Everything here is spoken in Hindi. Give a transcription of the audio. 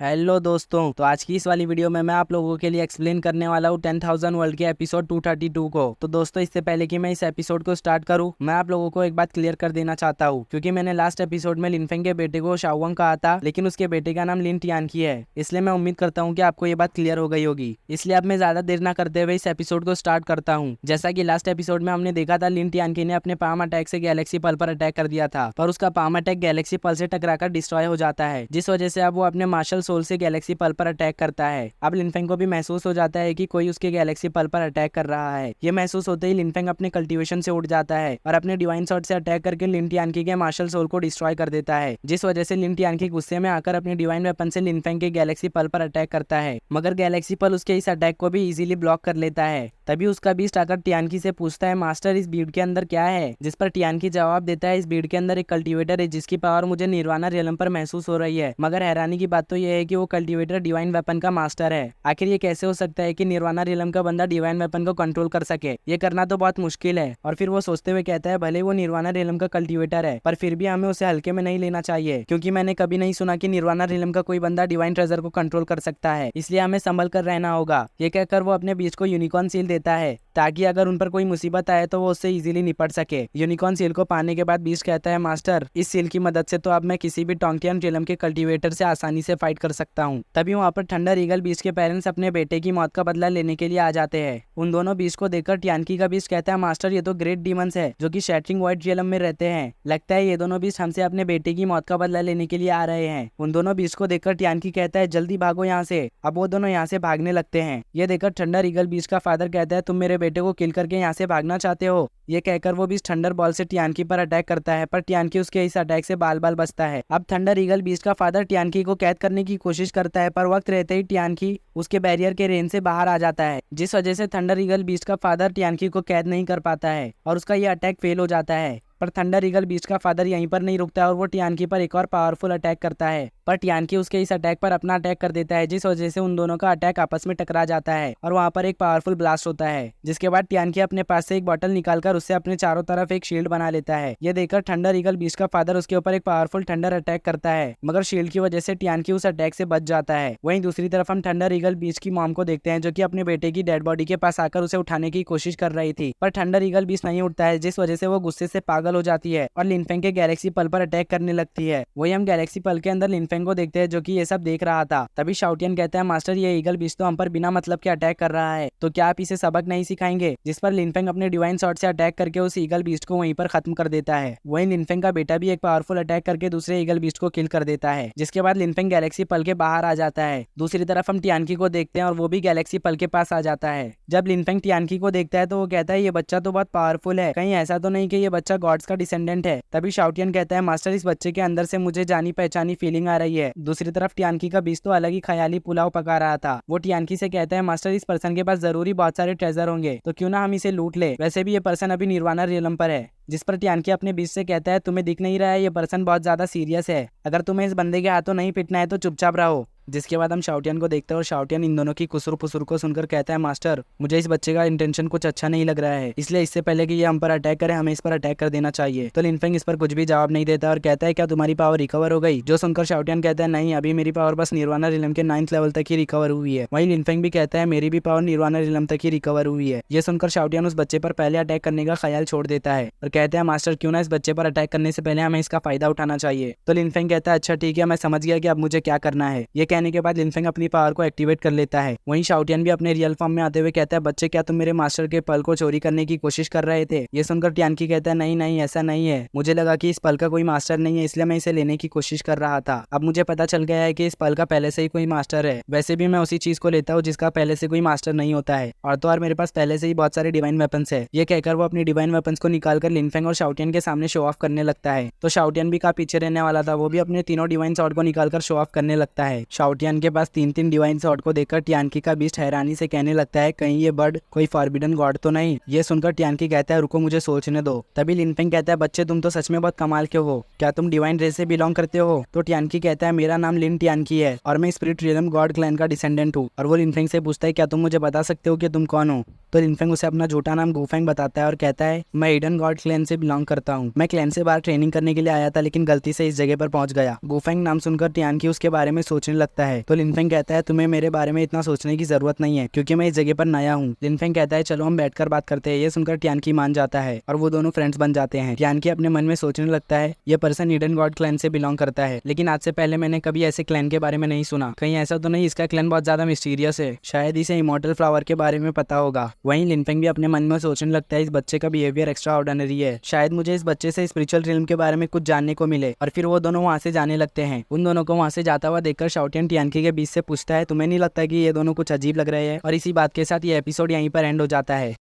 हेलो दोस्तों, तो आज की इस वाली वीडियो में मैं आप लोगों के लिए एक्सप्लेन करने वाला हूँ 10,000 वर्ल्ड के एपिसोड 232 को। तो दोस्तों, इससे पहले कि मैं इस एपिसोड को स्टार्ट करूँ, मैं आप लोगों को एक बात क्लियर कर देना चाहता हूँ, क्योंकि मैंने लास्ट एपिसोड में लिनफेंग के बेटे को शाओवंग कहा था, लेकिन उसके बेटे का नाम लिन टियानकी है। इसलिए मैं उम्मीद करता हूँ कि आपको ये बात क्लियर हो गई होगी। इसलिए अब मैं ज्यादा देर ना करते हुए इस एपिसोड को स्टार्ट करता हूँ। जैसा कि लास्ट एपिसोड में हमने देखा था, लिन टियानकी ने अपने पाम अटैक से गैलेक्सी पल पर अटैक कर दिया था, पर उसका पाम अटैक गैलेक्सी पल से टकराकर डिस्ट्रॉय हो जाता है, जिस वजह से अब वो अपने मार्शल सोल से गैलेक्सी पल पर अटैक करता है। अब लिनफेंग को भी महसूस हो जाता है कि कोई उसके गैलेक्सी पल पर अटैक कर रहा है। ये महसूस होते ही लिनफेंग अपने कल्टीवेशन से उठ जाता है और अपने डिवाइन शॉट से अटैक करके लिन टियानकी के मार्शल सोल को डिस्ट्रॉय कर देता है, जिस वजह से लिन टियानकी गुस्से में आकर अपने डिवाइन वेपन से लिनफेंग के गैलेक्सी पल पर अटैक करता है, मगर गैलेक्सी पल उसके इस अटैक को भी इजीली ब्लॉक कर लेता है। तभी उसका बीस्ट आकर टियानकी से पूछता है, मास्टर इस बीड के अंदर क्या है? जिस पर टियानकी जवाब देता है, इस बीड के अंदर एक कल्टीवेटर है जिसकी पावर मुझे निर्वाणा रियलम पर महसूस हो रही है। मगर हैरानी की बात तो यह है कि वो कल्टीवेटर डिवाइन वेपन का मास्टर है। आखिर ये कैसे हो सकता है कि निर्वाणा रियलम का बंदा डिवाइन वेपन को कंट्रोल कर सके? ये करना तो बहुत मुश्किल है। और फिर वो सोचते हुए कहता है, भले वो निर्वाणा रियलम का कल्टीवेटर है, पर फिर भी हमें उसे हल्के में नहीं लेना चाहिए, क्योंकि मैंने कभी नहीं सुना कि निर्वाणा रियलम का कोई बंदा डिवाइन ट्रेजर को कंट्रोल कर सकता है। इसलिए हमें संभल कर रहना होगा। ये कहकर वो अपने बीच को यूनिकॉर्न सील देता है, ताकि अगर उन पर कोई मुसीबत आए तो वो उससे इजीली निपट सके। यूनिकॉर्न सील को पाने के बाद बीस्ट कहता है, मास्टर इस सील की मदद से तो अब मैं किसी भी टोंकियन रियलम के कल्टीवेटर से आसानी से फाइट कर सकता हूँ। तभी वहाँ पर थंडर ईगल बीस्ट के पेरेंट्स अपने बेटे की मौत का बदला लेने के लिए आ जाते हैं। उन दोनों बीस्ट को देखकर टियानकी का बीस्ट कहता है, मास्टर ये तो ग्रेट डीमंस है जो कि शैटरिंग वाइट रियलम में रहते हैं। लगता है ये दोनों बीस्ट हमसे अपने बेटे की मौत का बदला लेने के लिए आ रहे हैं। उन दोनों बीस्ट को देखकर टियानकी कहता है, जल्दी भागो यहाँ से। अब वो दोनों यहाँ से भागने लगते हैं। ये देखकर थंडर ईगल बीस्ट का फादर कहता है, तुम मेरे बेटे को किल करके यहाँ से भागना चाहते हो? ये कहकर वो बीस्ट थंडर बॉल से टियानकी पर अटैक करता है, पर टियानकी उसके इस अटैक से बाल बाल बचता है। अब थंडर ईगल बीस्ट का फादर टियानकी को कैद करने की कोशिश करता है, पर वक्त रहते ही टियानकी उसके बैरियर के रेंज से बाहर आ जाता है, जिस वजह से थंडर ईगल बीस्ट का फादर टियानकी को कैद नहीं कर पाता है और उसका ये अटैक फेल हो जाता है। पर थंडर ईगल बीस्ट का फादर यहीं पर नहीं रुकता और वो टियानकी पर एक और पावरफुल अटैक करता है, पर टियानकी उसके इस अटैक पर अपना अटैक कर देता है, जिस वजह से उन दोनों का अटैक आपस में टकरा जाता है और वहां पर एक पावरफुल ब्लास्ट होता है। जिसके बाद टियानकी अपने पास से एक बॉटल निकालकर उससे अपने चारों तरफ एक शील्ड बना लेता है। ये देखकर थंडर ईगल बीस्ट का फादर उसके ऊपर एक पावरफुल थंडर अटैक करता है, मगर शील्ड की वजह से टियानकी उस अटैक से बच जाता है। वहीं दूसरी तरफ हम थंडर ईगल बीस्ट की मॉम को देखते हैं, जो कि अपने बेटे की डेड बॉडी के पास आकर उसे उठाने की कोशिश कर रही थी, पर थंडर ईगल बीस्ट नहीं उठता है, जिस वजह से वो गुस्से से पागल हो जाती है और लिनफेंग के गैलेक्सी पल पर अटैक करने लगती है। वही हम गैलेक्सी पल के अंदर लिनफेंग को देखते हैं, जो कि ये सब देख रहा था। तभी शाउटियन कहता है, मास्टर ये ईगल बीस्ट तो हम पर बिना मतलब के अटैक कर रहा है, तो क्या आप इसे सबक नहीं सिखाएंगे? जिस पर लिनफेंग अपने डिवाइन शॉट से अटैक करके उस ईगल बीस्ट को वहीं पर खत्म कर देता है। वहीं लिनफेंग का बेटा भी एक पावरफुल अटैक करके दूसरे ईगल बीस्ट को किल कर देता है, जिसके बाद लिनफेंग गैलेक्सी पल के बाहर आ जाता है। दूसरी तरफ हम टियानकी को देखते हैं और वो भी गैलेक्सी पल के पास आ जाता है। जब लिनफेंग टियानकी को देखता है तो वो कहता है, ये बच्चा तो बहुत पावरफुल है, कहीं ऐसा तो नहीं कि ये बच्चा गॉड्स का डिसेंडेंट है? तभी शाउटियन कहता है, मास्टर इस बच्चे के अंदर से मुझे जानी पहचानी फीलिंग आ रही है। दूसरी तरफ टियानकी का बीस्ट तो अलग ही ख्याली पुलाव पका रहा था। वो टियानकी से कहता है, मास्टर इस पर्सन के पास जरूरी बहुत सारे ट्रेजर होंगे, तो क्यों ना हम इसे लूट ले? वैसे भी ये पर्सन अभी निर्वाणा रियलम पर है। जिस पर टियानकी अपने बीच से कहता है, तुम्हें दिख नहीं रहा है ये पर्सन बहुत ज्यादा सीरियस है, अगर तुम्हें इस बंदे के हाथों नहीं पिटना है तो चुपचाप रहो। जिसके बाद हम शाउटियन को देखते हैं और शाउटियन इन दोनों की कुसुर पुसुर को सुनकर कहता है, मास्टर मुझे इस बच्चे का इंटेंशन कुछ अच्छा नहीं लग रहा है, इसलिए इससे पहले कि ये हम पर अटैक करे हमें इस पर अटैक कर देना चाहिए। तो लिनफेंग इस पर कुछ भी जवाब नहीं देता और कहता है, क्या तुम्हारी पावर रिकवर हो गई? जो सुनकर शाउटियन कहता है, नहीं अभी मेरी पावर बस निर्वाणा रियलम के 9th लेवल तक ही रिकवर हुई है। वहीं लिनफेंग भी कहता है, मेरी भी पावर निर्वाणा रियलम तक ही रिकवर हुई है। ये सुनकर शाउटियन उस बच्चे पर पहले अटैक करने का ख्याल छोड़ देता है और कहता है, मास्टर क्यों ना इस बच्चे पर अटैक करने से पहले हमें इसका फायदा उठाना चाहिए। तो लिनफेंग कहता है, अच्छा ठीक है, मैं समझ गया कि अब मुझे क्या करना है। ये कहने के बाद लिनफेंग अपनी पावर को एक्टिवेट कर लेता है। वहीं शाउटियन भी अपने रियल फॉर्म में आते हुए कहता है, बच्चे क्या तुम मेरे मास्टर के पल को चोरी करने की कोशिश कर रहे थे? ये सुनकर टियानकी कहता है, नहीं नहीं ऐसा नहीं है, मुझे लगा कि इस पल का कोई मास्टर नहीं है, इसलिए मैं इसे लेने की कोशिश कर रहा था। अब मुझे पता चल गया है कि इस पल का पहले से ही कोई मास्टर है। वैसे भी मैं उसी चीज को लेता हूँ जिसका पहले से कोई मास्टर नहीं होता है, और तो और मेरे पास पहले से ही बहुत सारे डिवाइन वेपन्स है। ये कहकर वो अपनी डिवाइन वेपन्स को निकालकर लिनफेंग और शाउटियन के सामने शो ऑफ करने लगता है। तो शाउटियन भी का पीछे रहने वाला था, वो भी अपने तीनों डिवाइन शॉट को निकालकर शो ऑफ करने लगता है। शाउटियन के पास 3-3 डिवाइन शॉट को देखकर टियानकी का बीस्ट हैरानी से कहने लगता है, कहीं ये बर्ड कोई फॉरबिडन गॉड तो नहीं? ये सुनकर टियानकी कहता है, रुको मुझे सोचने दो। तभी लिनफेंग कहता है, बच्चे तुम तो सच में बहुत कमाल के हो, क्या तुम डिवाइन रेस से बिलोंग करते हो? तो टियानकी कहता है, मेरा नाम लिन टियानकी है और मैं स्पिरिट रियलम गॉड क्लैन का डिसेंडेंट हूँ। और वो लिनफेंग से पूछता है, क्या तुम मुझे बता सकते हो कि तुम कौन हो? तो लिनफेंग उसे अपना झूठा नाम गुफेंग बताता है और कहता है मैं ईडन गॉड क्लैन से बिलोंग करता हूँ। मैं क्लैन से बाहर ट्रेनिंग करने के लिए आया था लेकिन गलती से इस जगह पर पहुंच गया। गुफेंग नाम सुनकर टियानकी उसके बारे में सोचने लगता है। तो लिनफेंग कहता है तुम्हें मेरे बारे में इतना सोचने की जरूरत नहीं है क्योंकि मैं इस जगह पर नया हूँ। लिनफेंग कहता है चलो हम बैठकर बात करते हैं। ये सुनकर टियानकी मान जाता है और वो दोनों फ्रेंड्स बन जाते हैं। टियानकी अपने मन में सोचने लगता है ये पर्सन ईडन गॉड क्लैन से बिलोंग करता है लेकिन आज से पहले मैंने कभी ऐसे क्लैन के बारे में नहीं सुना। कहीं ऐसा तो नहीं इसका क्लैन बहुत ज्यादा मिस्टीरियस है, शायद इसे इमॉर्टल फ्लावर के बारे में पता होगा। वहीं लिनफेंग भी अपने मन में सोचने लगता है इस बच्चे का बिहेवियर एक्स्ट्रा ऑर्डिनरी है, शायद मुझे इस बच्चे से स्पिरिचुअल रिल्म के बारे में कुछ जानने को मिले। और फिर वो दोनों वहाँ से जाने लगते हैं। उन दोनों को वहाँ से जाता हुआ देखकर शाओटियन टियानकी के बीच से पूछता है तुम्हें नहीं लगता कि ये दोनों कुछ अजीब लग रहे हैं। और इसी बात के साथ ये एपिसोड यहीं पर एंड हो जाता है।